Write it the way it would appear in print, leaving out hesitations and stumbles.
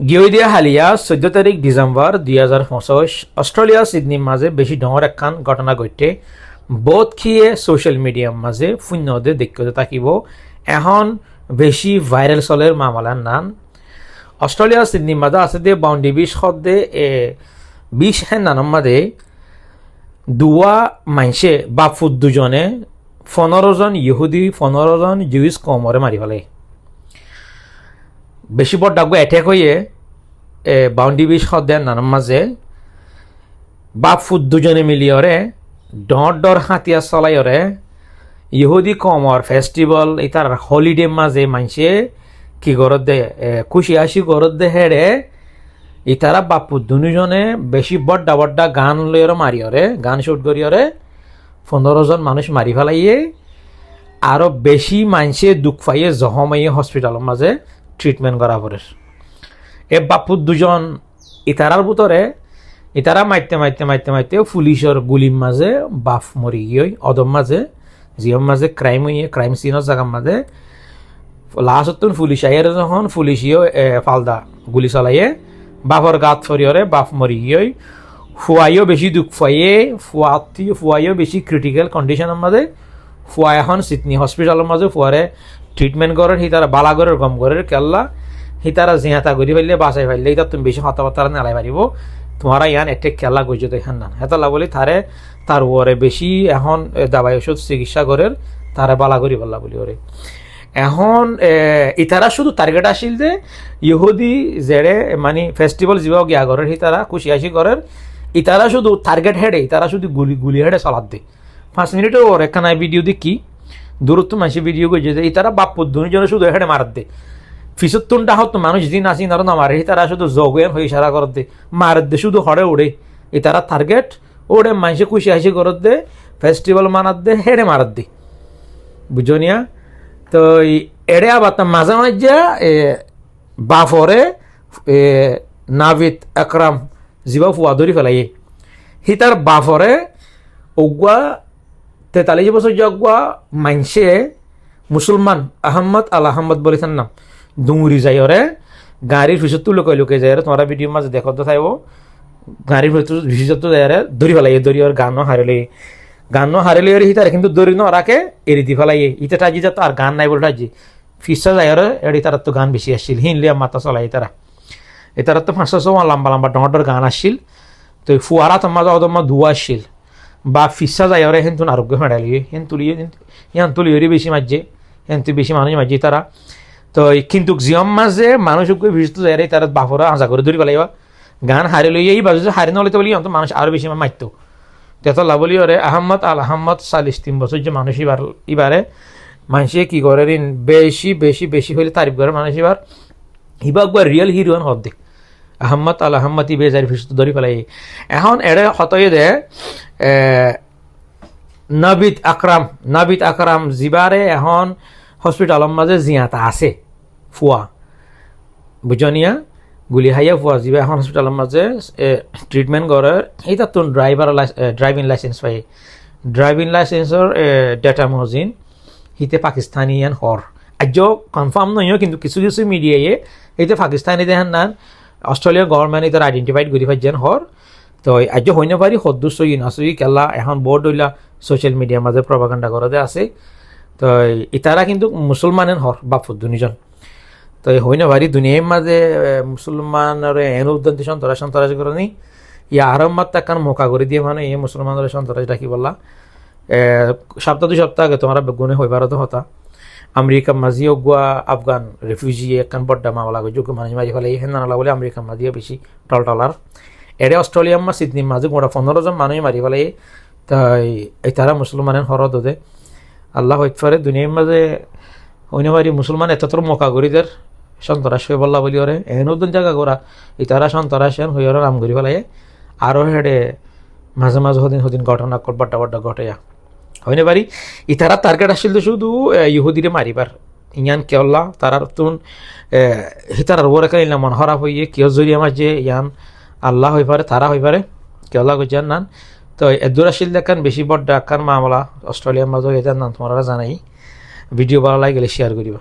গিয়দিয়া হালিয়া 14 তারিখ December 2025 Australia সিডনির মাঝে বেশি ডর একখান ঘটনা ঘটে বোধ খিয়ে সোশ্যাল মিডিয়ার মাঝে শূন্যতে দেখতে থাকিব এখন বেশি ভাইরাল চলের মামলার নাম অস্ট্রেলিয়া সিডনির মাঝে আছে দে বাউন্ডি 20 শব্দে 20 হ্যাঁ নানার মাঝে দুয়া মাইসে বাপুর দুজনে 15 জন ইহুদি 15 জন জুইস কমরে মারি ফেলে বেশি বড় ডাকবো অ্যাটাক হয়ে বাউন্ডি 20 শব্দের নানার মাঝে বাপুর দুজনে মিলিয়রে ডর হাতিয়ার চলাইরে ইহুদি কমর ফেস্টিভ্যাল এটার হলিডে মাঝে মানছে কি গরত দে খুশি আসি গরত দে হেড়ে ইতারা বাপু দুজনে বেশি বড্ডা গান লইরে মারিয়রে গান শুট করিয়রে 15 জন মানুষ মারি ফেলাইয়ে আরো বেশি মানছে দুঃখ পাইয়ে জহমাইয়ে হসপিটালের মাঝে ট্রিটমেন্ট করা পরে এ বাপু দুজন ইতারার ভিতরে ইতারা মাইতে পুলিশের গুলির মাঝে বাপ মরি গিয়ে অদম মাঝে জিয়ম মাঝে ক্রাইম হইয়ে ক্রাইম সিনের জায়গার মাঝে লাস্ট পুলিশ আইয়ের যখন পুলিশিও ফালদা গুলি চালাইয়ে বাপর গাত ফরিয়রে বাপ মরি গিয়ে ফুয়াইও বেশি দুঃখ পাইয়ে ফুয়াইও বেশি ক্রিটিক্যাল কন্ডিশনের মাঝে ফুয়া এখন সিডনি হসপিটালের মাঝে ফুয়ারে ট্রিটমেন্ট করেন তারা বালাগরের গম করে কেল্লা তারা জিহাতা করি ফেললে বাসাই ফেললে এটা তুমি বেশি হতাবার্তা নেলাই পারিব তোমারা ইয়ান একটা খেলা গজে দেখান না হেতলা বলি তারে তার ওরে বেশি এখন দাবাই ওষুধ চিকিৎসা করে তারা বালা করি বললা বলি ওরে এখন ইতারা শুধু টার্গেট আসিল যে ইহুদি জেড়ে মানে ফেস্টিভ্যাল যাওয়া গিয়া করের তারা খুশি আসি করের ইতারা শুধু টার্গেট হেডে তারা শুধু গুলি হেডে চালাত দে 5 মিনিটের ওর একখানা ভিডিও দেখি দূরত্ব মানুষ ভিডিও করছে যে ইতারা বাপ দুজনে শুধু হেডে মারাত দে ফিসত্তনটা হতো মানুষ দিন আসি না না মারে তারা শুধু জগুয়েন হয়ে ইশারা করত দে মারত দে শুধু হড়ে উড়ে তারা টার্গেট ওড়ে মানুষে খুশি হাসি করত দে ফেস্টিভ্যাল মানাত দে হেডে মারাত দে বুঝনিয়া তো এড়ে আবার মাঝে মাঝে বাফরে নাভিদ আকরাম জিবা ফুয়া ধরি ফেলাইয়ে তার বাফরে ওগুয়া 43 বছর জগুয়া মানসে মুসলমান আহম্মদ আল আহম্মদ বলেছেন নাম ডুঙুরি যাই ওরে গাড়ির ভিতর লুকে যায় তোমরা ভিডিও মাঝে দেখো তো থাকবো গাড়ির ভিতর যায় ধরি ফেলাই দড়ি ওর গানও হারিলে ওর হিতারে কিন্তু দড়ি ন রাখে এড়ি দি ফেলাই ইটা টাজি যা তো আর গান নাই বলে টাজি ফিসা যায় ওরে এড়ি তার তো গান বেশি আসছিল হিনলিয়া মাথা চলাই তারা তো 500 লম্বা ডর গান আসছিল তো ফুয়ারা তোমার অদম্মা ধুয়া আসছিল বা ফিসা যায় ওরে হেন তুন আরোগ্য ফেড়ালি হেন তুলিয়ে বেশি মাঝে হেন বেশি মানুষ মাঝে তারা তো কিন্তু জিয়ম মাঝে মানুষ ভিজতে যায় তারা বাপরা আজা করে ধরি পেলাইবা গান হারি লইয়ে এই বাজু হারি নলিতে বলি অন্ত মানুষ আরো বেশি মারতো তেতলা বলি ওরে আহম্মদ আল আহম্মদ 43 বছর যে মানুষ এবারে মানুষে কি করে বেশি হইলে তারিফ করে মানুষ এবার রিয়েল হিরোইন হদ দেখ আহম্মদ আল আহম্মদ বেজারি ভিজতে ধরি পেলাই এখন এড়ে হতয়ে দে নাবিদ আকরাম জিবারে এখন হসপিটালের মাঝে জিয়াতা আছে ফুয়া বুঝনিয়া গুলি হাইয়া ফুয়া জিবা এখন হসপিটালের মাঝে ট্রিটমেন্ট করে এইটা তো ড্রাইভিং লাইসেন্স পাই ড্রাইভিং লাইসেন্সর ডেটা মহজিন হিতে পাকিস্তানিয়ান হর আজ কনফার্ম নয় কিন্তু কিছু মিডিয়ায় এইতে পাকিস্তানি দেখান না অস্ট্রেলিয়ার গভর্নমেন্ট এটার আইডেন্টিফাইড করি পাইছেন হর তো আজ হইনে পারি সদস্য ইনাসই কেলা এখন বোর্ড হইলা সোশ্যাল মিডিয়ার মাঝে প্রপাগান্ডা করতে আছে তো ইতারা কিন্তু মুসলমানের হর বাপুর দুজন তো হইনে পারি দুনিয়ার মাঝে মুসলমানের এন উদ্যন্তি সন্তরাজ করে নি ইয়া আরব মাত্রা কান মোকা করে দিয়ে মানে এই মুসলমানের সন্তরাজ ডাকি বললা সপ্তাহ 2 সপ্তাহ আগে তোমার বেগুনে হইবার তো হতা আমেরিকা মাঝিও গুয়া আফগান রেফিউজি একখান বড্ডা মামলা যোগ্য মানুষ মাঝি ফেলে হেন নালা বলে আমেরিকা মাঝিও বেশি টলার এড়ে অস্ট্রেলিয়ার মা সিডনির মাঝে গোটা 15 জন মানুষ মারি ফেলে তাই এই তারা মুসলমানের হরদ ওদের আল্লাহ হইতে পারে দুনিয়ার মাঝে হইনে পারি মুসলমান এততর মোকা গরিদের সন্তরাস হয়ে বললা বলি ওরে এন নতুন জায়গা গোরা এই তারা সন্তরাস হয়ে ওরা নাম করি ফেলাই আরও হেডে মাঝে হদিন ঘটনা বড্ডা ঘটেয়া হইনে পারি ইতারা টার্গেট আসছিল শুধু ইহুদিরে মারিবার ইয়ান কেল্লা তারার তুন হিতার ওর এখানে মন খারাপ হইয়ে কেউ জড়িয়ে মাঝে ইয়ান আল্লাহ হয়ে পারে তারা হয়ে পারে কেল্লা গজান নান তো এদুর আসিল দেখান বেশি বড্ডা আকার মামলা অস্ট্রেলিয়ার মাঝে এটার নাম তোমরা জানাই ভিডিও ভালো লাগে শেয়ার করিবা।